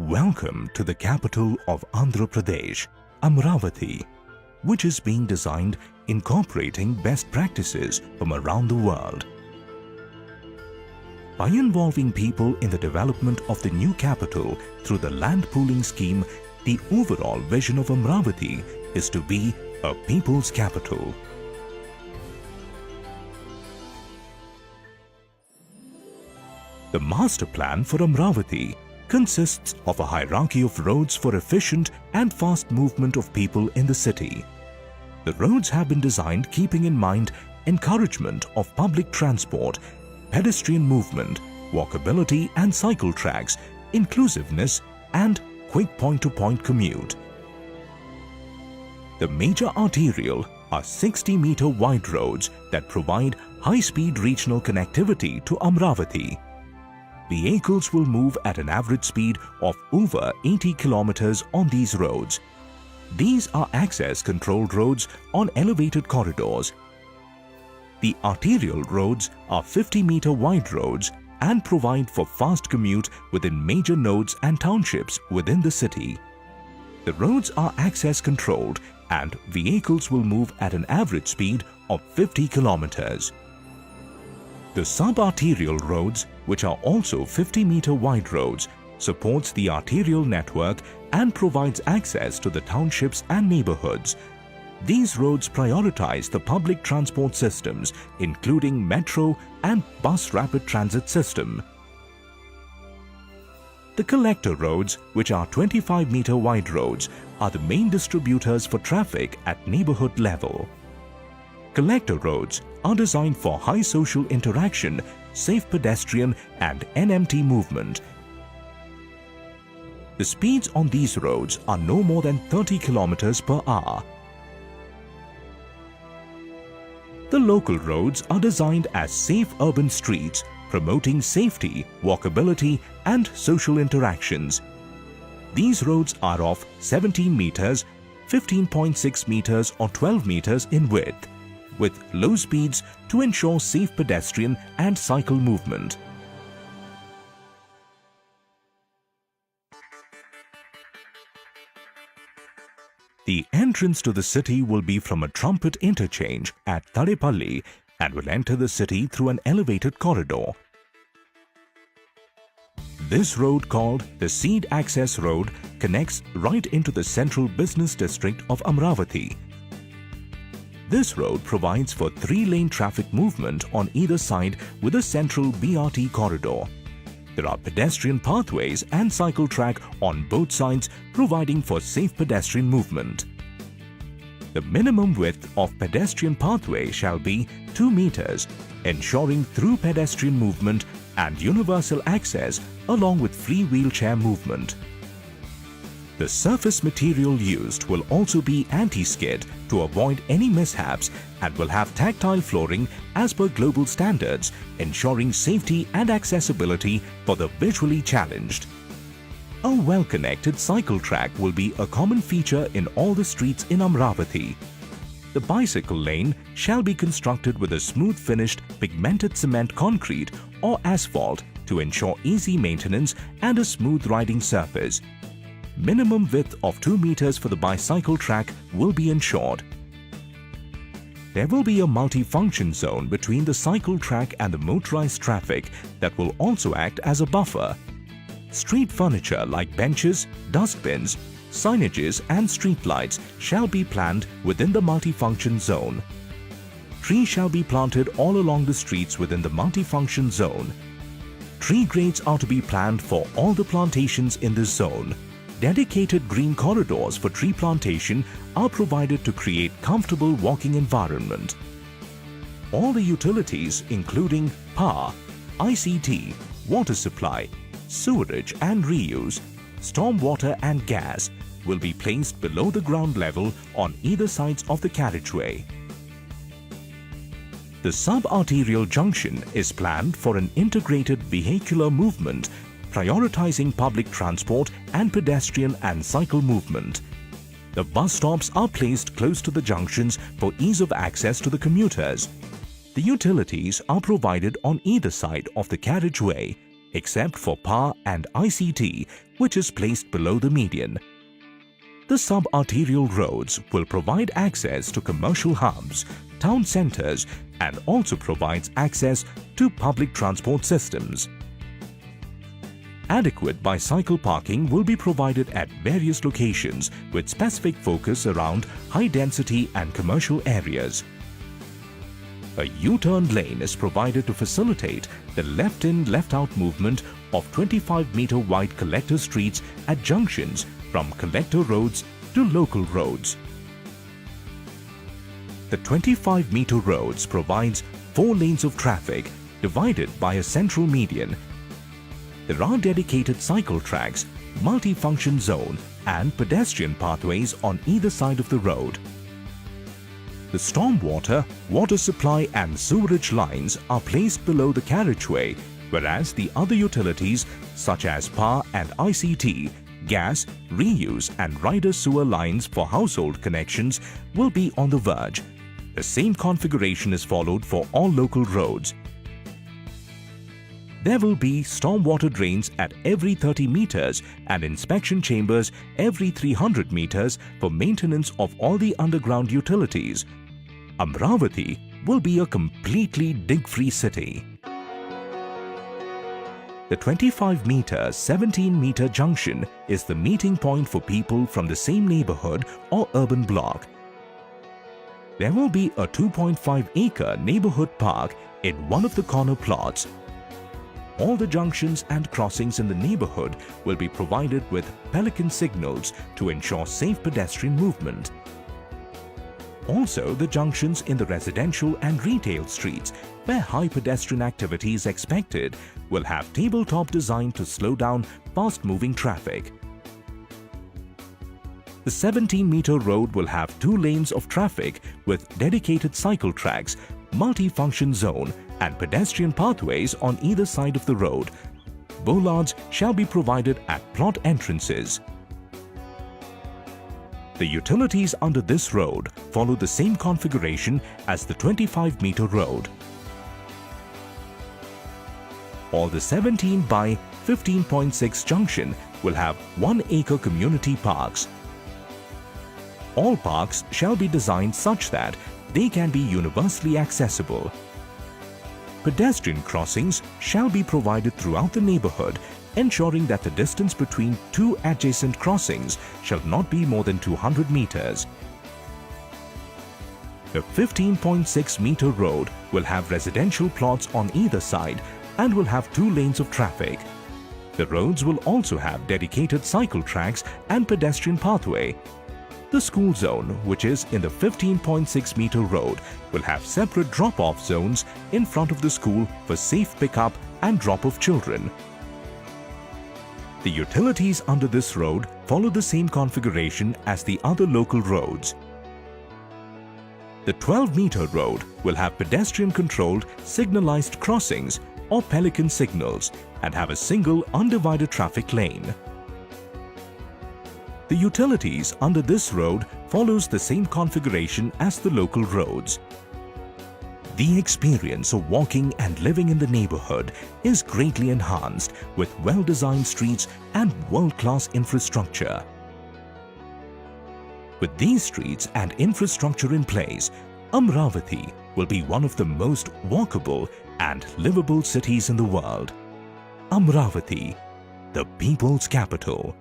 Welcome to the capital of Andhra Pradesh, Amaravati, which is being designed incorporating best practices from around the world. By involving people in the development of the new capital through the land pooling scheme, the overall vision of Amaravati is to be a people's capital. The master plan for Amaravati consists of a hierarchy of roads for efficient and fast movement of people in the city. The roads have been designed keeping in mind encouragement of public transport, pedestrian movement, walkability and cycle tracks, inclusiveness and quick point-to-point commute. The major arterial are 60-meter wide roads that provide high-speed regional connectivity to Amaravati. Vehicles will move at an average speed of over 80 kilometers on these roads. These are access-controlled roads on elevated corridors. The arterial roads are 50-meter wide roads and provide for fast commute within major nodes and townships within the city. The roads are access-controlled and vehicles will move at an average speed of 50 kilometers. The sub-arterial roads, which are also 50-meter wide roads, supports the arterial network and provides access to the townships and neighborhoods. These roads prioritize the public transport systems, including metro and bus rapid transit system. The collector roads, which are 25-meter wide roads, are the main distributors for traffic at neighborhood level. Collector roads are designed for high social interaction, safe pedestrian and NMT movement. The speeds on these roads are no more than 30 kilometers per hour. The local roads are designed as safe urban streets, promoting safety, walkability and social interactions. These roads are of 17 meters, 15.6 meters or 12 meters in width, with low speeds to ensure safe pedestrian and cycle movement. The entrance to the city will be from a trumpet interchange at Tadepalli and will enter the city through an elevated corridor. This road, called the Seed Access Road, connects right into the central business district of Amaravati. This road provides for 3-lane traffic movement on either side with a central BRT corridor. There are pedestrian pathways and cycle track on both sides, providing for safe pedestrian movement. The minimum width of pedestrian pathway shall be 2 meters, ensuring through pedestrian movement and universal access along with free wheelchair movement. The surface material used will also be anti-skid to avoid any mishaps and will have tactile flooring as per global standards, ensuring safety and accessibility for the visually challenged. A well-connected cycle track will be a common feature in all the streets in Amaravati. The bicycle lane shall be constructed with a smooth finished pigmented cement concrete or asphalt to ensure easy maintenance and a smooth riding surface. Minimum width of 2 meters for the bicycle track will be ensured. There will be a multi-function zone between the cycle track and the motorized traffic that will also act as a buffer. Street furniture like benches, dustbins, signages and street lights shall be planned within the multi-function zone. Trees shall be planted all along the streets within the multi-function zone. Tree grades are to be planned for all the plantations in this zone. Dedicated green corridors for tree plantation are provided to create comfortable walking environment. All the utilities including power, ICT, water supply, sewerage and reuse, stormwater and gas will be placed below the ground level on either sides of the carriageway. The sub-arterial junction is planned for an integrated vehicular movement, prioritizing public transport and pedestrian and cycle movement. The bus stops are placed close to the junctions for ease of access to the commuters. The utilities are provided on either side of the carriageway. except for power and ICT, which is placed below the median. The sub-arterial roads will provide access to commercial hubs, town centers, and also provides access to public transport systems. Adequate bicycle parking will be provided at various locations with specific focus around high-density and commercial areas. A U-turn lane is provided to facilitate the left-in, left-out movement of 25-meter wide collector streets at junctions from collector roads to local roads. The 25-meter roads provides 4 lanes of traffic divided by a central median. There are dedicated cycle tracks, multi-function zone and pedestrian pathways on either side of the road. The stormwater, water supply and sewerage lines are placed below the carriageway, whereas the other utilities such as power and ICT, gas, reuse and rider sewer lines for household connections will be on the verge. The same configuration is followed for all local roads. There will be stormwater drains at every 30 meters and inspection chambers every 300 meters for maintenance of all the underground utilities. Amaravati will be a completely dig-free city. The 25-meter, 17-meter junction is the meeting point for people from the same neighborhood or urban block. There will be a 2.5-acre neighborhood park in one of the corner plots. All the junctions and crossings in the neighborhood will be provided with pelican signals to ensure safe pedestrian movement. Also, the junctions in the residential and retail streets, where high pedestrian activity is expected, will have tabletop design to slow down fast-moving traffic. The 17-meter road will have 2 lanes of traffic with dedicated cycle tracks, multi-function zone and pedestrian pathways on either side of the road. Bollards shall be provided at plot entrances. The utilities under this road follow the same configuration as the 25-meter road. All the 17 by 15.6 junction will have 1-acre community parks. All parks shall be designed such that they can be universally accessible. Pedestrian crossings shall be provided throughout the neighborhood, ensuring that the distance between 2 adjacent crossings shall not be more than 200 meters. The 15.6-meter road will have residential plots on either side and will have 2 lanes of traffic. The roads will also have dedicated cycle tracks and pedestrian pathway. The school zone, which is in the 15.6-meter road, will have separate drop-off zones in front of the school for safe pickup and drop of children. The utilities under this road follow the same configuration as the other local roads. The 12-meter road will have pedestrian-controlled signalized crossings or pelican signals and have a single undivided traffic lane. The utilities under this road follows the same configuration as the local roads. The experience of walking and living in the neighborhood is greatly enhanced with well-designed streets and world-class infrastructure. With these streets and infrastructure in place, Amaravati will be one of the most walkable and livable cities in the world. Amaravati, the people's capital.